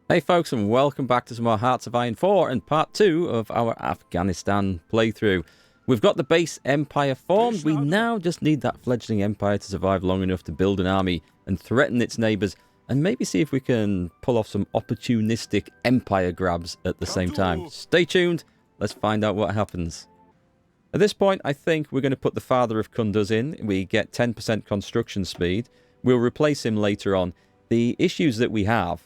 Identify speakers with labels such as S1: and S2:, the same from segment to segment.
S1: Hey folks, and welcome back to some more Hearts of Iron 4 and part 2 of our Afghanistan playthrough. We've got the base empire formed. We now just need that fledgling empire to survive long enough to build an army and threaten its neighbours, and maybe see if we can pull off some opportunistic empire grabs at the same time. Stay tuned, let's find out what happens. At this point, I think we're going to put the Father of Kunduz in. We get 10% construction speed. We'll replace him later on. The issues that we have,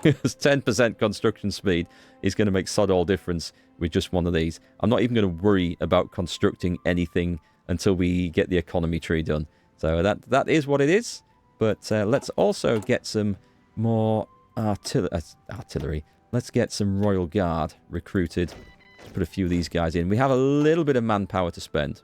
S1: because 10% construction speed is going to make sod all difference with just one of these. I'm not even going to worry about constructing anything until we get the economy tree done. So that is what it is. But let's also get some more artillery. Let's get some Royal Guard recruited. Let's put a few of these guys in. We have a little bit of manpower to spend.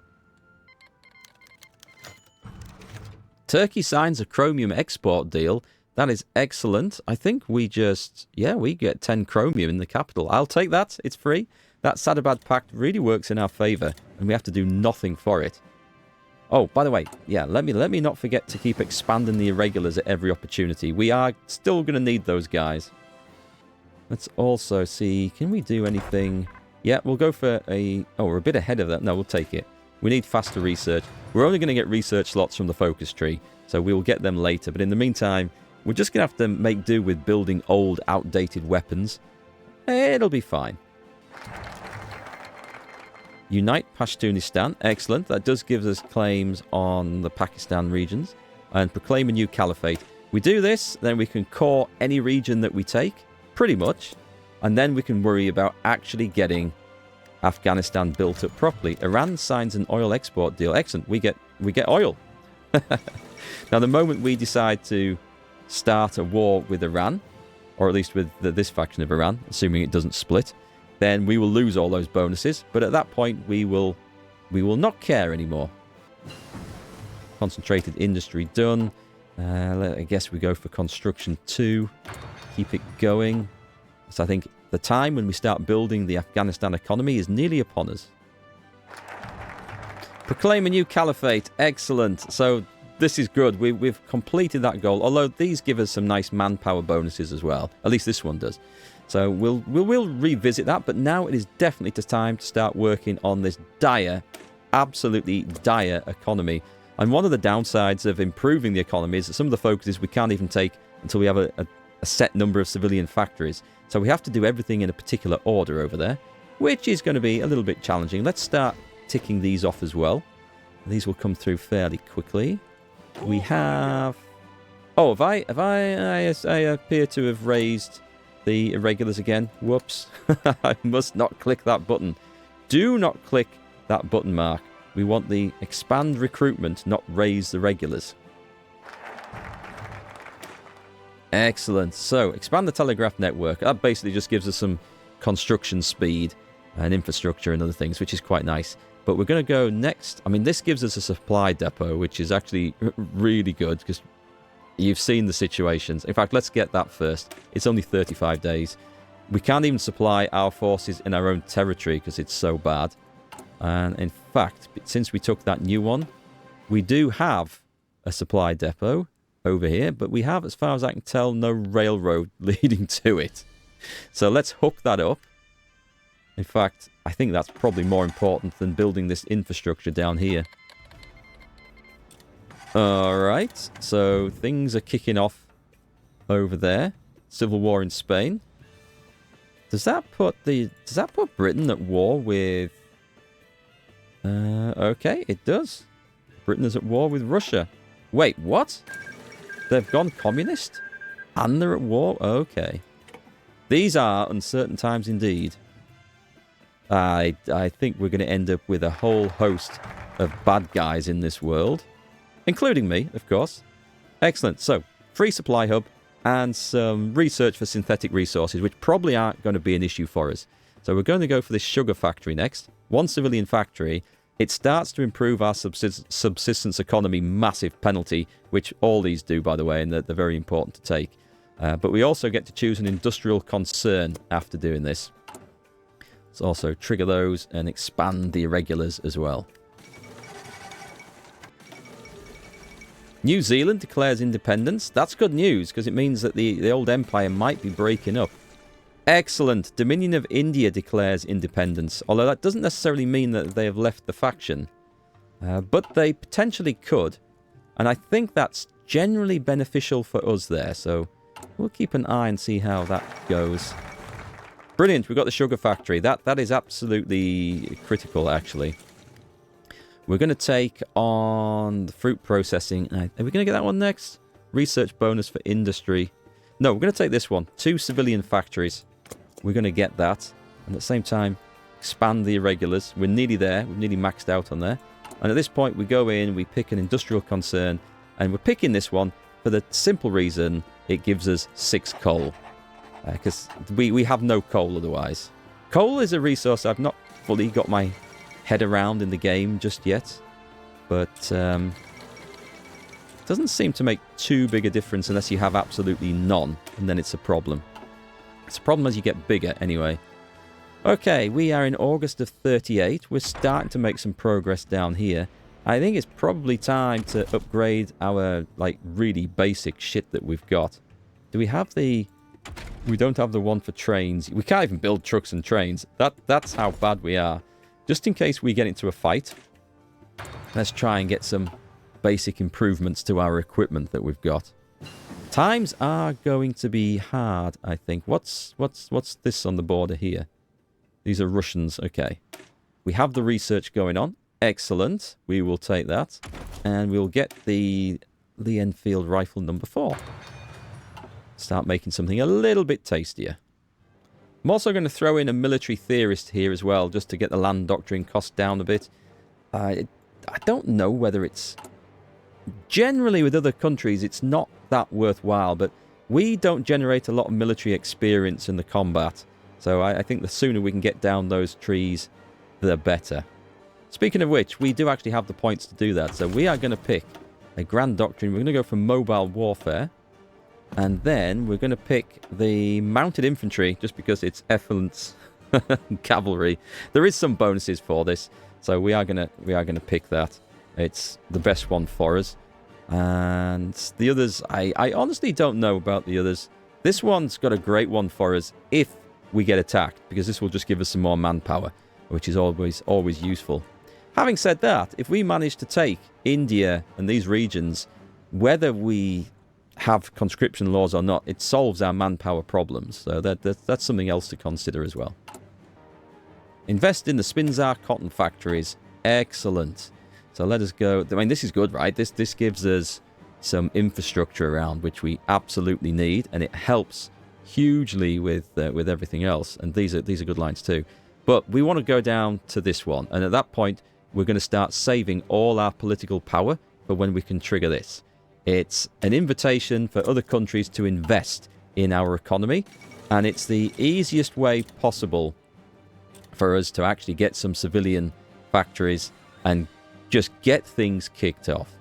S1: Turkey signs a chromium export deal. That is excellent. I think we just, we get 10 chromium in the capital. I'll take that. It's free. That Sadabad Pact really works in our favour, and we have to do nothing for it. Oh, by the way, let me not forget to keep expanding the irregulars at every opportunity. We are still going to need those guys. Let's also see, can we do anything? Yeah, we'll go for we're a bit ahead of that. No, we'll take it. We need faster research. We're only going to get research slots from the focus tree, so we will get them later. But in the meantime, we're just going to have to make do with building old, outdated weapons. It'll be fine. Unite Pashtunistan. Excellent. That does give us claims on the Pakistan regions. And proclaim a new caliphate. We do this, then we can core any region that we take, pretty much. And then we can worry about actually getting Afghanistan built up properly. Iran signs an oil export deal. Excellent. We get oil. Now, the moment we decide to start a war with Iran, or at least with this faction of Iran, assuming it doesn't split, then we will lose all those bonuses. But at that point, we will not care anymore. Concentrated industry done. I guess we go for construction 2. Keep it going. So I think the time when we start building the Afghanistan economy is nearly upon us. Proclaim a new caliphate. Excellent. So this is good. We've completed that goal, although these give us some nice manpower bonuses as well. At least this one does. So we'll revisit that, but now it is definitely time to start working on this dire, absolutely dire economy. And one of the downsides of improving the economy is that some of the focuses we can't even take until we have a set number of civilian factories. So we have to do everything in a particular order over there, which is going to be a little bit challenging. Let's start ticking these off as well. These will come through fairly quickly. We have... Oh, I appear to have raised the irregulars again. Whoops. I must not click that button. Do not click that button, Mark. We want the expand recruitment, not raise the regulars. Excellent. So, expand the telegraph network. That basically just gives us some construction speed and infrastructure and other things, which is quite nice. But we're going to go next. I mean, this gives us a supply depot, which is actually really good because you've seen the situations. In fact, let's get that first. It's only 35 days. We can't even supply our forces in our own territory because it's so bad. And in fact, since we took that new one, we do have a supply depot over here, but we have, as far as I can tell, no railroad leading to it. So let's hook that up. In fact, I think that's probably more important than building this infrastructure down here. Alright, so things are kicking off over there. Civil war in Spain. Does that put Britain at war with... okay, it does. Britain is at war with Russia. Wait, what? They've gone communist? And they're at war? Okay. These are uncertain times indeed. I think we're going to end up with a whole host of bad guys in this world. Including me, of course. Excellent. So, free supply hub and some research for synthetic resources, which probably aren't going to be an issue for us. So we're going to go for this sugar factory next. One civilian factory. It starts to improve our subsistence economy, massive penalty, which all these do, by the way, and they're very important to take. But we also get to choose an industrial concern after doing this. Let's also trigger those and expand the irregulars as well. New Zealand declares independence. That's good news, because it means that the old empire might be breaking up. Excellent. Dominion of India declares independence, although that doesn't necessarily mean that they have left the faction. But they potentially could, and I think that's generally beneficial for us there, so we'll keep an eye and see how that goes. Brilliant, we've got the sugar factory. That is absolutely critical, actually. We're going to take on the fruit processing. Are we going to get that one next? Research bonus for industry. No, we're going to take this one. 2 civilian factories. We're going to get that. And at the same time, expand the irregulars. We're nearly there. We're nearly maxed out on there. And at this point, we go in, we pick an industrial concern. And we're picking this one for the simple reason it gives us 6 coal. Because we have no coal otherwise. Coal is a resource I've not fully got my head around in the game just yet, but doesn't seem to make too big a difference unless you have absolutely none, and then it's a problem. It's a problem as you get bigger anyway. Okay, we are in August of 38. We're starting to make some progress down here. I think it's probably time to upgrade our like really basic shit that we've got. Do we have the... We don't have the one for trains. We can't even build trucks and trains. That's how bad we are. Just in case we get into a fight, let's try and get some basic improvements to our equipment that we've got. Times are going to be hard, I think. What's this on the border here? These are Russians. Okay. We have the research going on. Excellent. We will take that. And we'll get the Lee Enfield rifle number 4. Start making something a little bit tastier. I'm also going to throw in a military theorist here as well, just to get the land doctrine cost down a bit. I don't know whether it's... Generally, with other countries, it's not that worthwhile, but we don't generate a lot of military experience in the combat. So I think the sooner we can get down those trees, the better. Speaking of which, we do actually have the points to do that. So we are going to pick a grand doctrine. We're going to go for mobile warfare. And then we're going to pick the mounted infantry, just because it's effluence cavalry. There is some bonuses for this, so we are going to pick that. It's the best one for us. And the others, I honestly don't know about the others. This one's got a great one for us if we get attacked, because this will just give us some more manpower, which is always useful. Having said that, if we manage to take India and these regions, whether we have conscription laws or not, it solves our manpower problems. So that's something else to consider as well. Invest in the Spinzar cotton factories. Excellent. So let us go. I mean, this is good, right? This gives us some infrastructure around, which we absolutely need, and it helps hugely with everything else. And these are good lines too. But we want to go down to this one, and at that point, we're going to start saving all our political power for when we can trigger this. It's an invitation for other countries to invest in our economy, and it's the easiest way possible for us to actually get some civilian factories and just get things kicked off.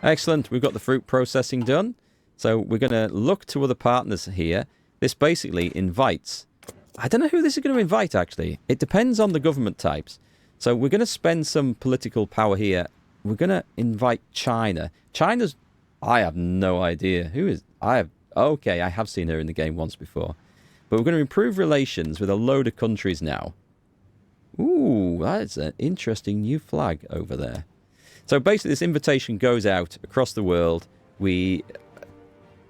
S1: Excellent, we've got the fruit processing done. So we're going to look to other partners here. This basically invites... I don't know who this is going to invite, actually. It depends on the government types. So we're going to spend some political power here. We're going to invite China. China's... I have no idea. Who is... Okay, I have seen her in the game once before. But we're going to improve relations with a load of countries now. Ooh, that's an interesting new flag over there. So basically this invitation goes out across the world. In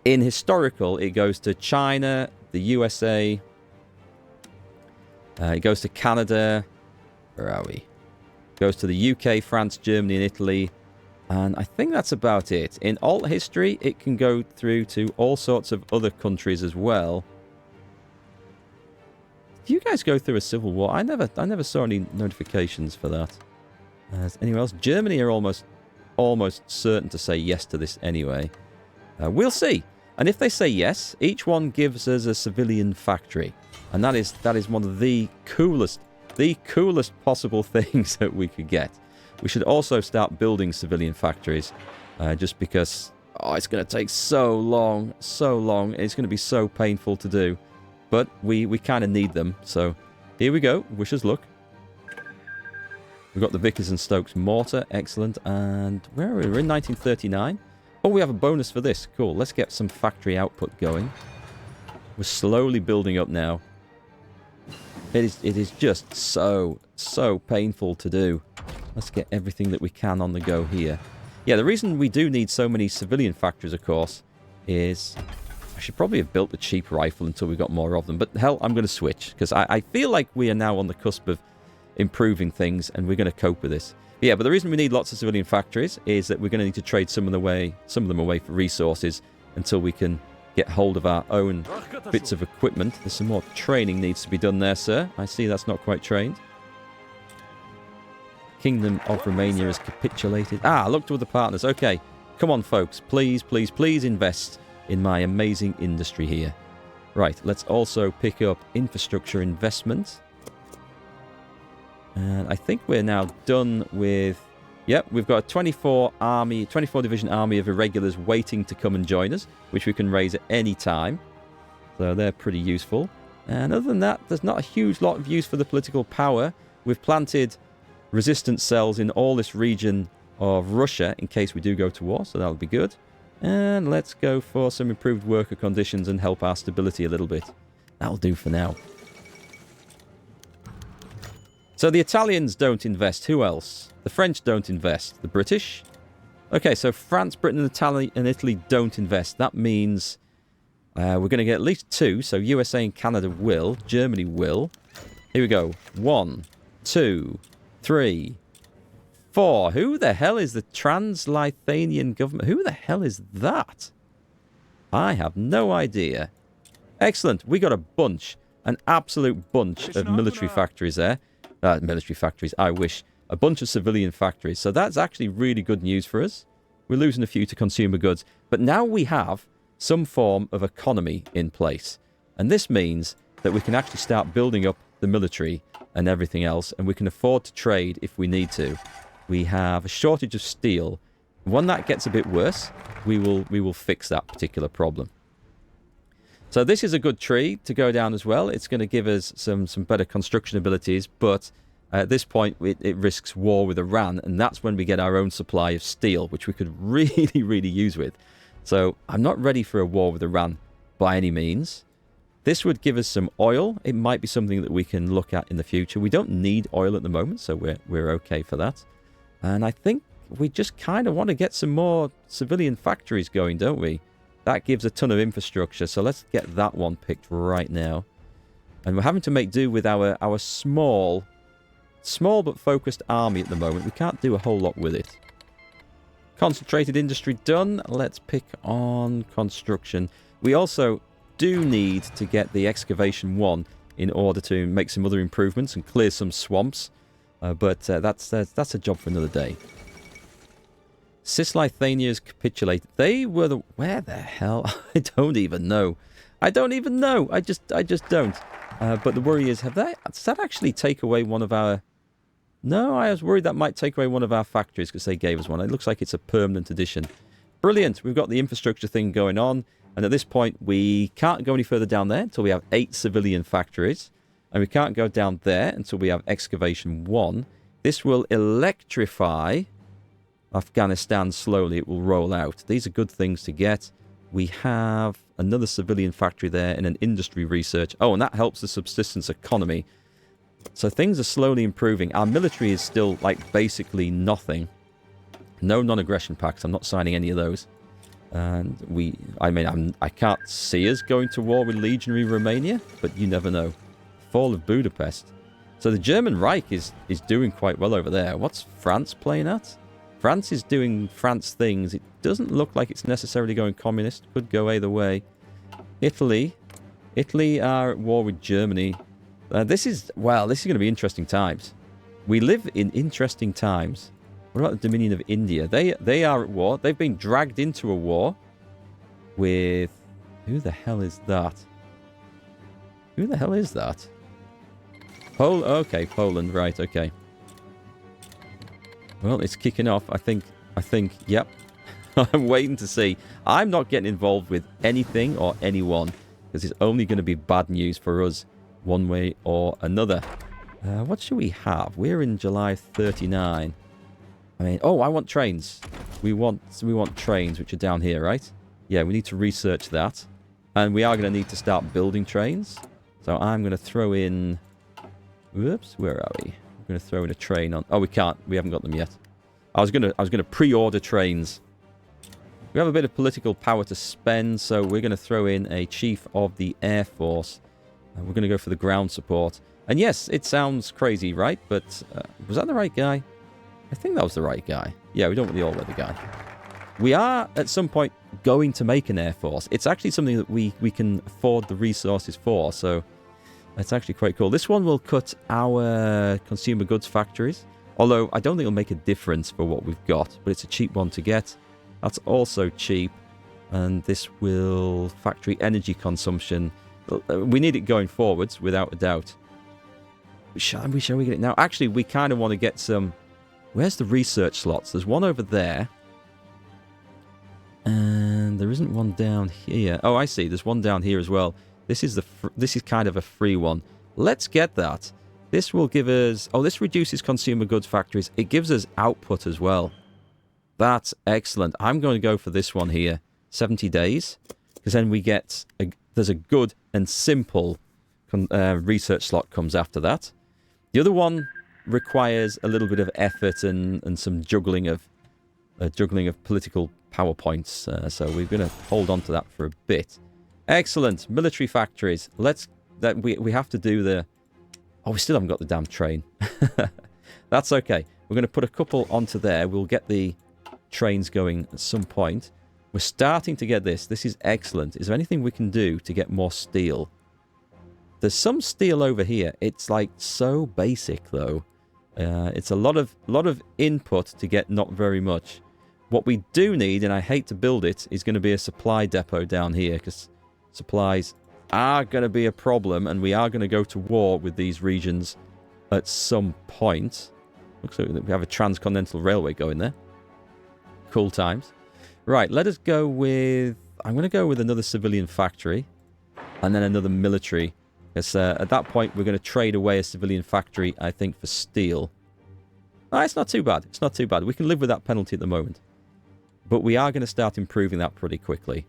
S1: historical, it goes to China, the USA. It goes to Canada. Where are we? Goes to the UK, France, Germany, and Italy. And I think that's about it. In alt history, it can go through to all sorts of other countries as well. Do you guys go through a civil war? I never saw any notifications for that. Anyone else? Germany are almost certain to say yes to this anyway. We'll see. And if they say yes, each one gives us a civilian factory. And that is one of the coolest possible things that we could get. We should also start building civilian factories, just because it's going to take so long. It's going to be so painful to do. But we kind of need them. So here we go. Wish us luck. We've got the Vickers and Stokes mortar. Excellent. And where are we? We're in 1939. Oh, we have a bonus for this. Cool. Let's get some factory output going. We're slowly building up now. It is just so painful to do. Let's get everything that we can on the go here. Yeah, the reason we do need so many civilian factories, of course, is... I should probably have built the cheap rifle until we got more of them. But hell, I'm going to switch. Because I feel like we are now on the cusp of improving things. And we're going to cope with this. Yeah, but the reason we need lots of civilian factories is that we're going to need to trade some of them away for resources until we can get hold of our own bits of equipment. There's some more training needs to be done there, sir. I see that's not quite trained. Kingdom of Romania has capitulated. Ah, look to other partners. Okay, come on, folks. Please, please, please invest in my amazing industry here. Right, let's also pick up infrastructure investment. And I think we're now done with... Yep, we've got a 24 division army of irregulars waiting to come and join us, which we can raise at any time. So they're pretty useful. And other than that, there's not a huge lot of use for the political power. We've planted resistance cells in all this region of Russia in case we do go to war, so that'll be good. And let's go for some improved worker conditions and help our stability a little bit. That'll do for now. So the Italians don't invest. Who else? The French don't invest. The British? Okay, so France, Britain, and Italy don't invest. That means we're going to get at least 2. So USA and Canada will. Germany will. Here we go. 1, 2, 3, 4. Who the hell is the Trans-Lithuanian government? Who the hell is that? I have no idea. Excellent. We got a bunch. An absolute bunch of military factories there. Military factories, I wish. A bunch of civilian factories. So that's actually really good news for us. We're losing a few to consumer goods. But now we have some form of economy in place. And this means that we can actually start building up the military and everything else. And we can afford to trade if we need to. We have a shortage of steel. When that gets a bit worse, we will fix that particular problem. So this is a good tree to go down as well. It's going to give us some better construction abilities, but at this point it risks war with Iran, and that's when we get our own supply of steel, which we could really, really use with. So I'm not ready for a war with Iran by any means. This would give us some oil. It might be something that we can look at in the future. We don't need oil at the moment, so we're okay for that. And I think we just kind of want to get some more civilian factories going, don't we? That gives a ton of infrastructure, so let's get that one picked right now. And we're having to make do with our small but focused army at the moment. We can't do a whole lot with it. Concentrated industry done. Let's pick on construction. We also do need to get the excavation 1 in order to make some other improvements and clear some swamps. But that's a job for another day. Cisleithania's capitulated. They were the... Where the hell? I don't even know. I don't even know. I just don't. But the worry is, does that actually take away one of our... No, I was worried that might take away one of our factories because they gave us one. It looks like it's a permanent addition. Brilliant. We've got the infrastructure thing going on. And at this point, we can't go any further down there until we have 8 civilian factories. And we can't go down there until we have excavation 1. This will electrify... Afghanistan slowly. It will roll out. These are good things to get. We have another civilian factory there and an industry research. Oh, and that helps the subsistence economy. So things are slowly improving. Our military is still, like, basically nothing. No non-aggression pacts. I'm not signing any of those. And I can't see us going to war with legionary Romania, but you never know. Fall of Budapest. So the German Reich is doing quite well over there. What's France playing at? France is doing France things. It doesn't look like it's necessarily going communist. Could go either way. Italy are at war with Germany. This is going to be interesting times. We live in interesting times. What about the Dominion of India? They are at war. They've been dragged into a war with... Who the hell is that? Who the hell is that? Okay, Poland. Right, okay. Well, it's kicking off. I think, yep. I'm waiting to see. I'm not getting involved with anything or anyone because it's only going to be bad news for us one way or another. What should we have? We're in July 39. I mean, oh, I want trains. We want trains, which are down here, right? Yeah, we need to research that. And we are going to need to start building trains. So I'm going to throw in... Whoops, where are we? I'm going to throw in a train on... Oh, we can't. We haven't got them yet. I was going to pre-order trains. We have a bit of political power to spend, so we're going to throw in a chief of the Air Force. We're going to go for the ground support. And yes, it sounds crazy, right? But was that the right guy? I think that was the right guy. Yeah, we don't want the all-weather guy. We are, at some point, going to make an Air Force. It's actually something that we can afford the resources for, so that's actually quite cool. This one will cut our consumer goods factories, although I don't think it'll make a difference for what we've got, but it's a cheap one to get. That's also cheap, and this will factory energy consumption. We need it going forwards, without a doubt. Shall we get it now? Actually, we kind of want to get some... Where's the research slots? There's one over there. And there isn't one down here. Oh, I see. There's one down here as well. This is kind of a free one. Let's get that. This will give us... Oh, this reduces consumer goods factories. It gives us output as well. That's excellent. I'm going to go for this one here. 70 days. Because then we get... There's a good and simple research slot comes after that. The other one requires a little bit of effort and some juggling of political PowerPoints. So we're going to hold on to that for a bit. Excellent. Military factories. We have to do the... Oh, we still haven't got the damn train. That's okay. We're going to put a couple onto there. We'll get the trains going at some point. We're starting to get this. This is excellent. Is there anything we can do to get more steel? There's some steel over here. It's like so basic though. It's a lot of input to get not very much. What we do need, and I hate to build it, is going to be a supply depot down here, because supplies are going to be a problem, and we are going to go to war with these regions at some point. Looks like we have a transcontinental railway going there. Cool times. Right, let us go with... I'm going to go with another civilian factory, and then another military. Because at that point, we're going to trade away a civilian factory, I think, for steel. Oh, it's not too bad. It's not too bad. We can live with that penalty at the moment. But we are going to start improving that pretty quickly.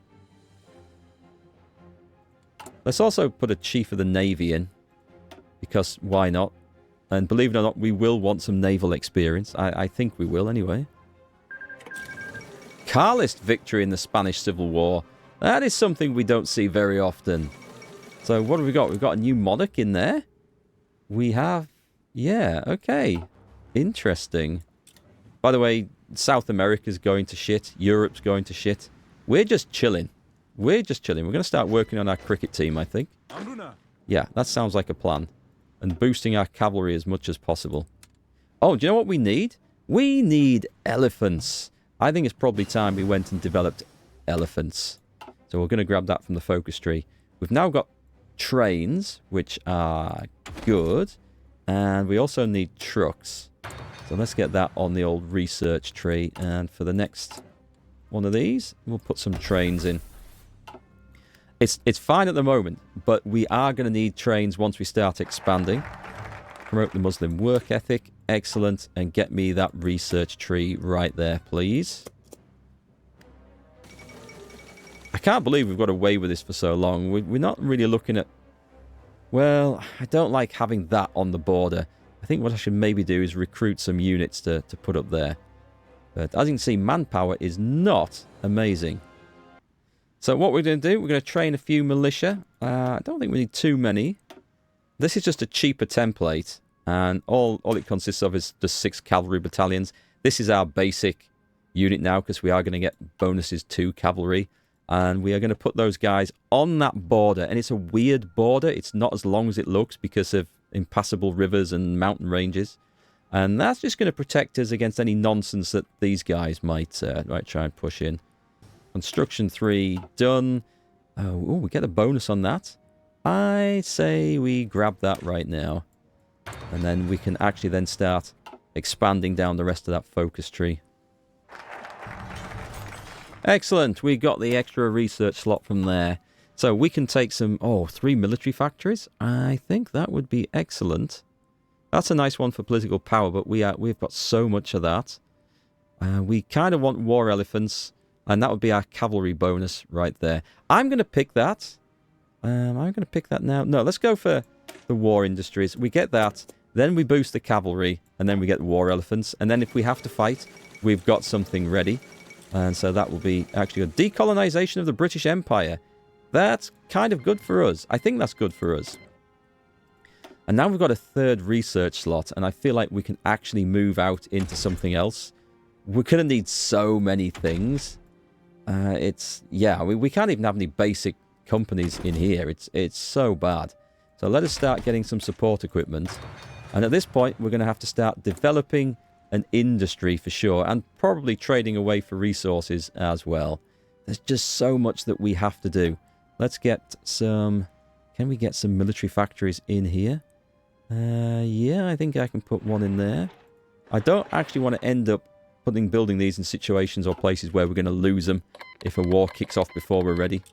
S1: Let's also put a chief of the navy in. Because why not? And believe it or not, we will want some naval experience. I think we will anyway. Carlist victory in the Spanish Civil War. That is something we don't see very often. So what have we got? We've got a new monarch in there. We have... Yeah, okay. Interesting. By the way, South America's going to shit. Europe's going to shit. We're just chilling. We're just chilling. We're going to start working on our cricket team, I think. Yeah, that sounds like a plan. And boosting our cavalry as much as possible. Oh, do you know what we need? We need elephants. I think it's probably time we went and developed elephants. So we're going to grab that from the focus tree. We've now got trains, which are good, and we also need trucks. So let's get that on the old research tree, and for the next one of these, we'll put some trains in. It's fine at the moment, but we are going to need trains once we start expanding. Promote the Muslim work ethic, excellent, and get me that research tree right there, please. I can't believe we've got away with this for so long. We're not really looking at... Well, I don't like having that on the border. I think what I should maybe do is recruit some units to put up there. But as you can see, manpower is not amazing. So what we're going to do, we're going to train a few militia. I don't think we need too many. This is just a cheaper template. And all it consists of is just 6 cavalry battalions. This is our basic unit now, because we are going to get bonuses to cavalry. And we are going to put those guys on that border. And it's a weird border. It's not as long as it looks because of impassable rivers and mountain ranges. And that's just going to protect us against any nonsense that these guys might try and push in. Construction 3 done. Oh, we get a bonus on that. I say we grab that right now. And then we can actually then start expanding down the rest of that focus tree. Excellent. We got the extra research slot from there. So we can take some... 3 military factories. I think that would be excellent. That's a nice one for political power, but we've got so much of that. We kind of want war elephants, and that would be our cavalry bonus right there. I'm going to pick that. I'm going to pick that now. No, let's go for the war industries. We get that, then we boost the cavalry, and then we get the war elephants. And then if we have to fight, we've got something ready. And so that will be actually a decolonization of the British Empire. That's kind of good for us. I think that's good for us. And now we've got a third research slot, and I feel like we can actually move out into something else. We're going to need so many things. We can't even have any basic companies in here. It's so bad. So let us start getting some support equipment. And at this point, we're going to have to start developing an industry for sure, and probably trading away for resources as well. There's just so much that we have to do. Let's get some... Can we get some military factories in here? Yeah, I think I can put one in there. I don't actually want to end up building these in situations or places where we're going to lose them if a war kicks off before we're ready.